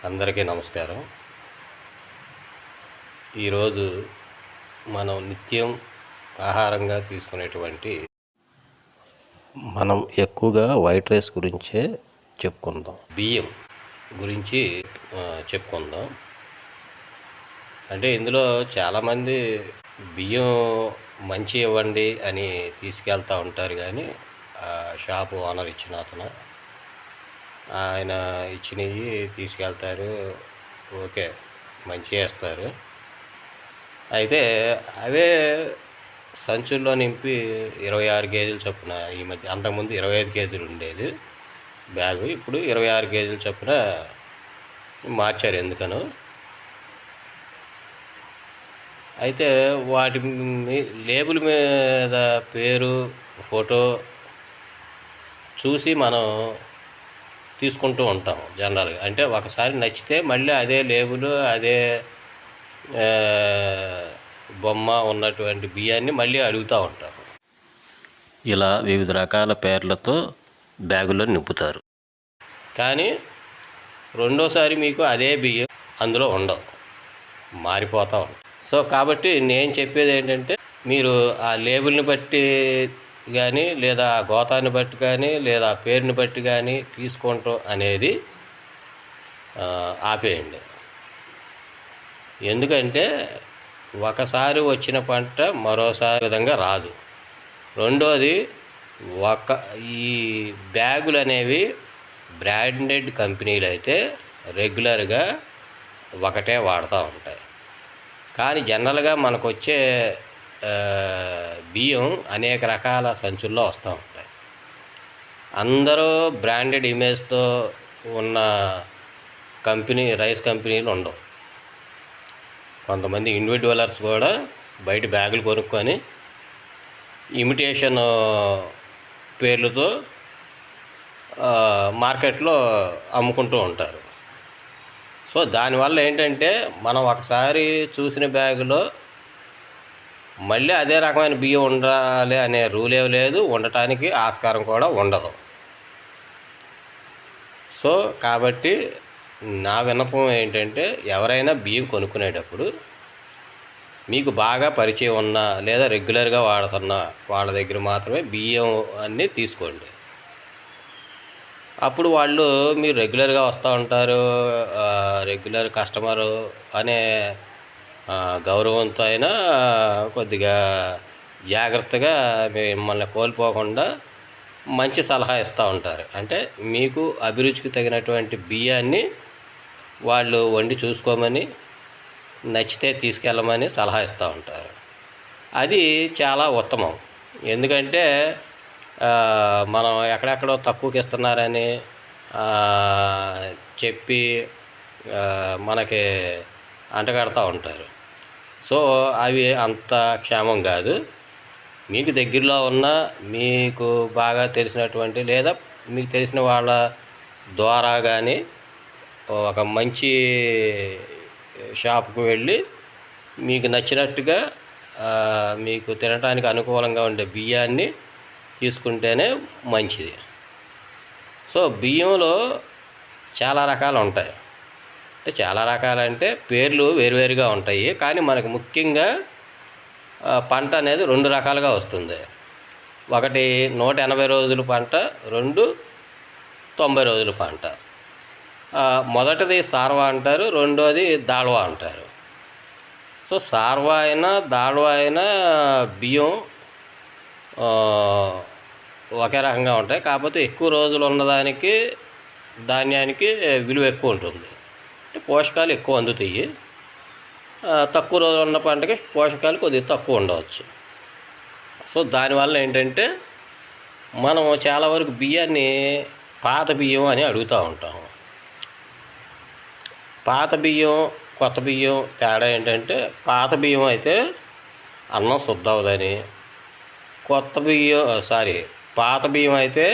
అందరికీ నమస్కారం. ఈరోజు మనం నిత్యం ఆహారంగా తీసుకునేటువంటి మనం ఎక్కువగా వైట్ రైస్ గురించే చెప్పుకుందాం. బియ్యం గురించి చెప్పుకుందాం. అంటే ఇందులో చాలామంది బియ్యం మంచి ఇవ్వండి అని తీసుకెళ్తూ ఉంటారు, కానీ షాపు ఓనర్ ఇచ్చిన అతను ఆయన ఇచ్చినవి తీసుకెళ్తారు. ఓకే, మంచిగా ఇస్తారు. అయితే అవే సంచుల్లో నింపి 26 కేజీల చొప్పున, ఈ మధ్య అంతకుముందు 25 కేజీలు ఉండేది బ్యాగు, ఇప్పుడు 26 కేజీల చొప్పున మార్చారు ఎందుకనో. అయితే వాటి లేబుల్ మీద పేరు, ఫోటో చూసి మనం తీసుకుంటూ ఉంటాం జనరల్గా. అంటే ఒకసారి నచ్చితే మళ్ళీ అదే లేబుల్, అదే బొమ్మ ఉన్నటువంటి బియ్యాన్ని మళ్ళీ అడుగుతూ ఉంటాము. ఇలా వివిధ రకాల పేర్లతో బ్యాగులో నింపుతారు, కానీ రెండోసారి మీకు అదే బియ్యం అందులో ఉండవు, మారిపోతూ ఉంటాయి. సో కాబట్టి నేను చెప్పేది ఏంటంటే, మీరు ఆ లేబుల్ని బట్టి కానీ, లేదా ఆ గోతాన్ని బట్టి కానీ, లేదా ఆ పేరుని బట్టి కానీ తీసుకుంటాం అనేది ఆపేయండి. ఎందుకంటే ఒకసారి వచ్చిన పంట మరోసారి విధంగా రాదు. రెండోది, ఈ బ్యాగులు అనేవి బ్రాండెడ్ కంపెనీలు అయితే రెగ్యులర్గా ఒకటే వాడుతూ ఉంటాయి, కానీ జనరల్గా మనకు వచ్చే బియ్యం అనేక రకాల సంచుల్లో వస్తూ ఉంటాయి. అందరూ బ్రాండెడ్ ఇమేజ్తో ఉన్న రైస్ కంపెనీలు ఉండవు. కొంతమంది ఇండివిజువలర్స్ కూడా బయట బ్యాగులు కొనుక్కొని ఇమిటేషన్ పేర్లతో మార్కెట్లో అమ్ముకుంటూ ఉంటారు. సో దానివల్ల ఏంటంటే, మనం ఒకసారి చూసిన బ్యాగులో మళ్ళీ అదే రకమైన బియ్యం ఉండాలి అనే రూల్ ఏమి లేదు, ఉండటానికి ఆస్కారం కూడా ఉండదు. సో కాబట్టి నా విన్నపం ఏంటంటే, ఎవరైనా బియ్యం కొనుక్కునేటప్పుడు మీకు బాగా పరిచయం ఉన్న లేదా రెగ్యులర్గా వాడుతున్న వాళ్ళ దగ్గర మాత్రమే బియ్యం అన్నీ తీసుకోండి. అప్పుడు వాళ్ళు మీరు రెగ్యులర్గా వస్తూ ఉంటారు, రెగ్యులర్ కస్టమరు అనే గౌరవంతో అయినా కొద్దిగా జాగ్రత్తగా మిమ్మల్ని కోల్పోకుండా మంచి సలహా ఇస్తూ ఉంటారు. అంటే మీకు అభిరుచికి తగినటువంటి బియ్యాన్ని వాళ్ళు వండి చూసుకోమని, నచ్చితే తీసుకెళ్ళమని సలహా ఇస్తూ ఉంటారు. అది చాలా ఉత్తమం. ఎందుకంటే మనం ఎక్కడెక్కడో తక్కువకి ఇస్తున్నారని చెప్పి మనకి అంటగడుతూ ఉంటారు. సో అవి అంత క్షేమం కాదు. మీకు దగ్గరలో ఉన్న, మీకు బాగా తెలిసినటువంటి లేదా మీకు తెలిసిన వాళ్ళ ద్వారా కానీ ఒక మంచి షాప్కి వెళ్ళి మీకు నచ్చినట్టుగా మీకు తినడానికి అనుకూలంగా ఉండే బియ్యాన్ని తీసుకుంటేనే మంచిది. సో బియ్యంలో చాలా రకాలు ఉంటాయి. చాలా రకాలంటే పేర్లు వేరువేరుగా ఉంటాయి, కానీ మనకు ముఖ్యంగా పంట అనేది 2 రకాలుగా వస్తుంది. ఒకటి 180 రోజుల పంట, 2 90 రోజుల పంట. మొదటిది సార్వా అంటారు, రెండోది దాళ్వా అంటారు. సో సార్వా అయినా దాళ్వా అయినా బియ్యం ఒకే రకంగా ఉంటాయి, కాకపోతే ఎక్కువ రోజులు ఉన్నదానికి ధాన్యానికి విలువ ఎక్కువ ఉంటుంది, అంటే పోషకాలు ఎక్కువ అందుతాయి. తక్కువ రోజులు ఉన్న పంటకి పోషకాలు కొద్దిగా తక్కువ ఉండవచ్చు. సో దానివల్ల ఏంటంటే, మనం చాలా వరకు బియ్యాన్ని పాత బియ్యం అని అడుగుతూ ఉంటాము. పాత బియ్యం, కొత్త బియ్యం తేడా ఏంటంటే, పాత బియ్యం అయితే అన్నం శుద్ధ అవ్వదని, పాత బియ్యం అయితే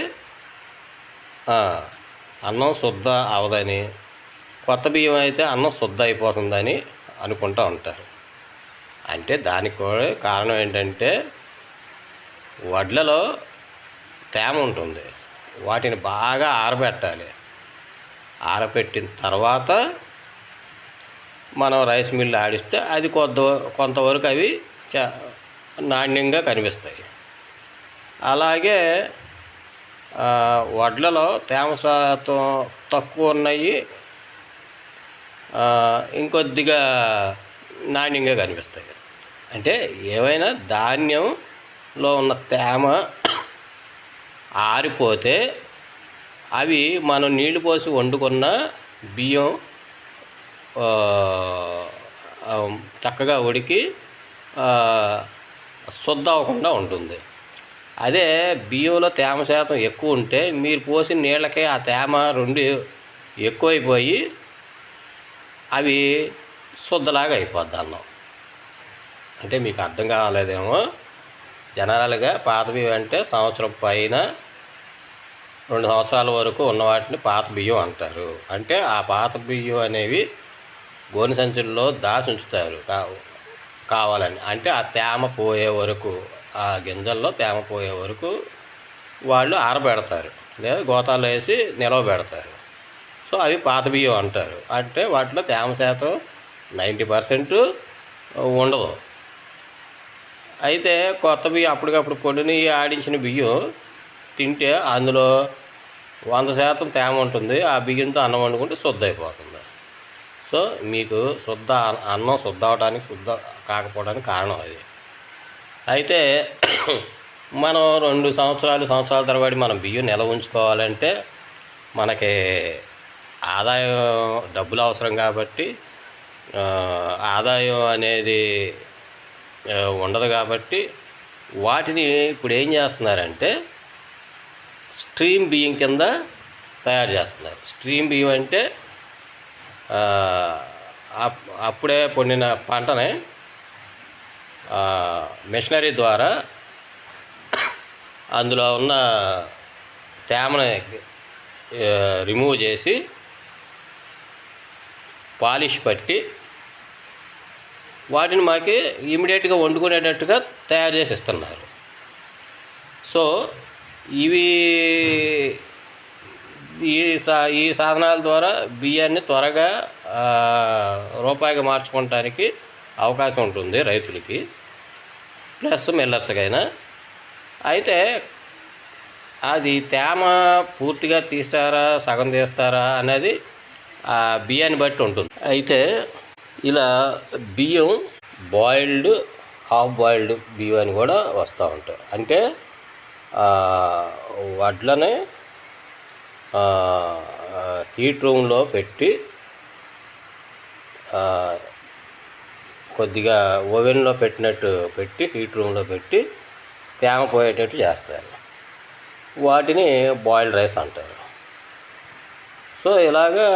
అన్నం శుద్ధ అవదని, కొత్త బియ్యం అయితే అన్నం శుద్ధ అయిపోతుందని అనుకుంటూ ఉంటారు. అంటే దానికి కూడా కారణం ఏంటంటే, వడ్లలో తేమ ఉంటుంది, వాటిని బాగా ఆరబెట్టాలి. ఆరబెట్టిన తర్వాత మనం రైస్ మిల్ ఆడిస్తే అది కొంతవరకు అవి నాణ్యంగా కనిపిస్తాయి. అలాగే వడ్లలో తేమ శాతం తక్కువ ఉన్నాయి, ఇంకొద్దిగా నాణ్యంగా కనిపిస్తాయి. అంటే ఏమైనా ధాన్యంలో ఉన్న తేమ ఆరిపోతే అవి మనం నీళ్లు పోసి వండుకున్న బియ్యం చక్కగా ఉడికి శుద్ధ అవ్వకుండా ఉంటుంది. అదే బియ్యంలో తేమ శాతం ఎక్కువ ఉంటే మీరు పోసిన నీళ్ళకే ఆ తేమ రెండు ఎక్కువైపోయి అవి శుద్ధలాగా అయిపోద్ది అన్నం. అంటే మీకు అర్థం కాలేదేమో. జనరల్గా పాత బియ్యం అంటే సంవత్సరం పైన 2 సంవత్సరాల వరకు ఉన్న వాటిని పాత బియ్యం అంటారు. అంటే ఆ పాత బియ్యం అనేవి గోనె సంచుల్లో దాచి ఉంచుతారు కావాలని. అంటే ఆ తేమ పోయే వరకు, ఆ గింజల్లో తేమ పోయే వరకు వాళ్ళు ఆరబెడతారు, లేదా గోతాలు వేసి నిలవ పెడతారు. సో అవి పాత బియ్యం అంటారు. అంటే వాటిలో తేమ శాతం 90% ఉండదు. అయితే కొత్త బియ్యం అప్పటికప్పుడు పొడిని ఆడించిన బియ్యం తింటే అందులో 100% తేమ ఉంటుంది. ఆ బియ్యంతో అన్నం వండుకుంటే శుద్ధ అయిపోతుంది. సో మీకు అన్నం శుద్ధ అవడానికి, శుద్ధ కాకపోవడానికి కారణం అది. అయితే మనం 2 సంవత్సరాల తరబడి మనం బియ్యం నిల్వ ఉంచుకోవాలంటే మనకి ఆదాయం, డబ్బులు అవసరం కాబట్టి ఆదాయం అనేది ఉండదు కాబట్టి వాటిని ఇప్పుడు ఏం చేస్తున్నారంటే స్ట్రీమ్ బియ్యం కింద తయారు చేస్తున్నారు. స్ట్రీమ్ బియ్యం అంటే అప్పుడే పండిన పంటని మెషినరీ ద్వారా అందులో ఉన్న తేమని రిమూవ్ చేసి పాలిష్ పట్టి వాటిని మాకు ఇమీడియట్గా వండుకునేటట్టుగా తయారు చేసి ఇస్తున్నారు. సో ఇవి ఈ సాధనాల ద్వారా బియ్యాన్ని త్వరగా రూపాయిగా మార్చుకోవటానికి అవకాశం ఉంటుంది రైతులకి, ప్లస్ మిల్లర్స్కైనా. అయితే అది తేమ పూర్తిగా తీస్తారా, సగం తీస్తారా అనేది ఆ బియ్యాన్ని బట్టి ఉంటుంది. అయితే ఇలా బియ్యం బాయిల్డ్, హాఫ్ బాయిల్డ్ బియ్యం అని కూడా వస్తూ ఉంటాయి. అంటే వడ్లని హీట్ రూమ్లో పెట్టి కొద్దిగా ఓవెన్లో పెట్టి హీట్ రూమ్లో పెట్టి తేమ పోయేటట్టు చేస్తారు. వాటిని బాయిల్డ్ రైస్ అంటారు. సో ఇలాగా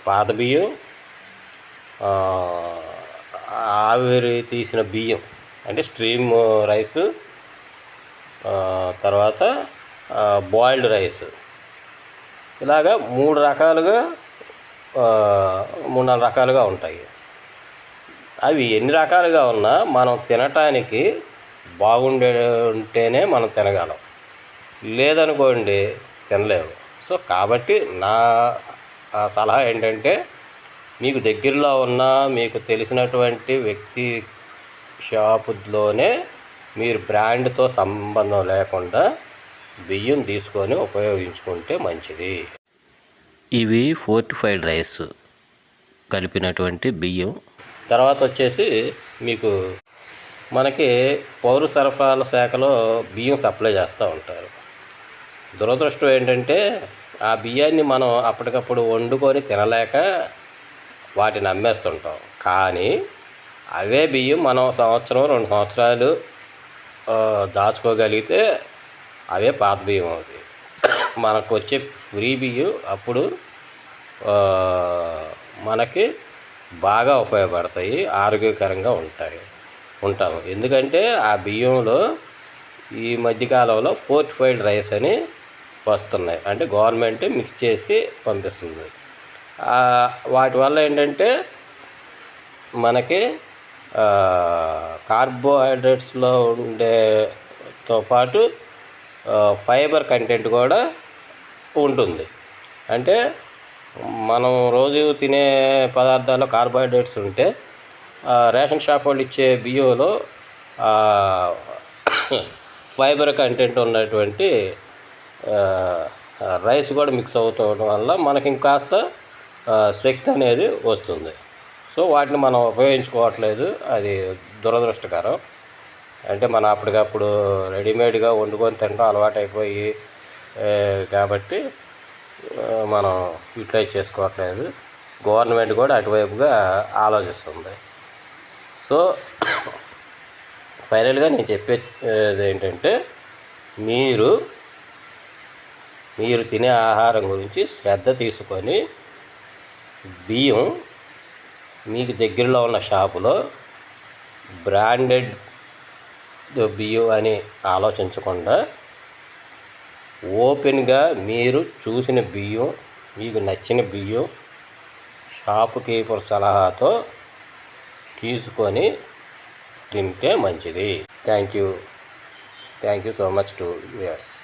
పాత బియ్యం, ఆవిరి తీసిన బియ్యం అంటే స్ట్రీమ్ రైసు, తర్వాత బాయిల్డ్ రైస్, ఇలాగా 3 4 రకాలుగా ఉంటాయి. అవి ఎన్ని రకాలుగా ఉన్నా మనం తినటానికి ఉంటేనే మనం తినగలం, లేదనుకోండి తినలేము. సో కాబట్టి నా సలహా ఏంటంటే మీకు దగ్గరలో ఉన్న, మీకు తెలిసినటువంటి వ్యక్తి షాపులోనే మీరు బ్రాండ్తో సంబంధం లేకుండా బియ్యం తీసుకొని ఉపయోగించుకుంటే మంచిది. ఇవి ఫోర్టిఫైడ్ రైస్ కలిపినటువంటి బియ్యం. తర్వాత వచ్చేసి మీకు మనకి పౌర సరఫరాల శాఖలో బియ్యం సప్లై చేస్తూ ఉంటారు. దురదృష్టం ఏంటంటే ఆ బియ్యాన్ని మనం అప్పటికప్పుడు వండుకొని తినలేక వాటిని అమ్మేస్తుంటాం. కానీ అవే బియ్యం మనం 1-2 సంవత్సరాలు దాచుకోగలిగితే అవే పాత బియ్యం అవుతాయి. మనకు వచ్చే ఫ్రీ బియ్యం అప్పుడు మనకి బాగా ఉపయోగపడతాయి, ఆరోగ్యకరంగా ఉంటాము. ఎందుకంటే ఆ బియ్యంలో ఈ మధ్యకాలంలో ఫోర్టిఫైడ్ రైస్ అని వస్తున్నాయి. అంటే గవర్నమెంట్ మిక్స్ చేసి పంపిస్తుంది. వాటి వల్ల ఏంటంటే మనకి కార్బోహైడ్రేట్స్లో ఉండేతో పాటు ఫైబర్ కంటెంట్ కూడా ఉంటుంది. అంటే మనం రోజు తినే పదార్థాల్లో కార్బోహైడ్రేట్స్ ఉంటే రేషన్ షాప్ వాళ్ళు ఇచ్చే బియ్యంలో ఫైబర్ కంటెంట్ ఉన్నటువంటి రైస్ కూడా మిక్స్ అవుతుండడం వల్ల మనకి ఇంకాస్త శక్తి అనేది వస్తుంది. సో వాటిని మనం ఉపయోగించుకోవట్లేదు, అది దురదృష్టకరం. అంటే మనం అప్పటికప్పుడు రెడీమేడ్గా వండుకొని తినడం అలవాటైపోయి కాబట్టి మనం యూటిలైజ్ చేసుకోవట్లేదు. గవర్నమెంట్ కూడా అటువైపుగా ఆలోచిస్తుంది. సో ఫైనల్గా నేను చెప్పేది ఏంటంటే, మీరు తినే ఆహారం గురించి శ్రద్ధ తీసుకొని బియ్యం మీకు దగ్గరలో ఉన్న షాపులో బ్రాండెడ్ బియ్యం అని ఆలోచించకుండా ఓపెన్గా మీరు చూసిన బియ్యం, మీకు నచ్చిన బియ్యం షాపు కీపర్ సలహాతో తీసుకొని తింటే మంచిది. Thank you so much to viewers.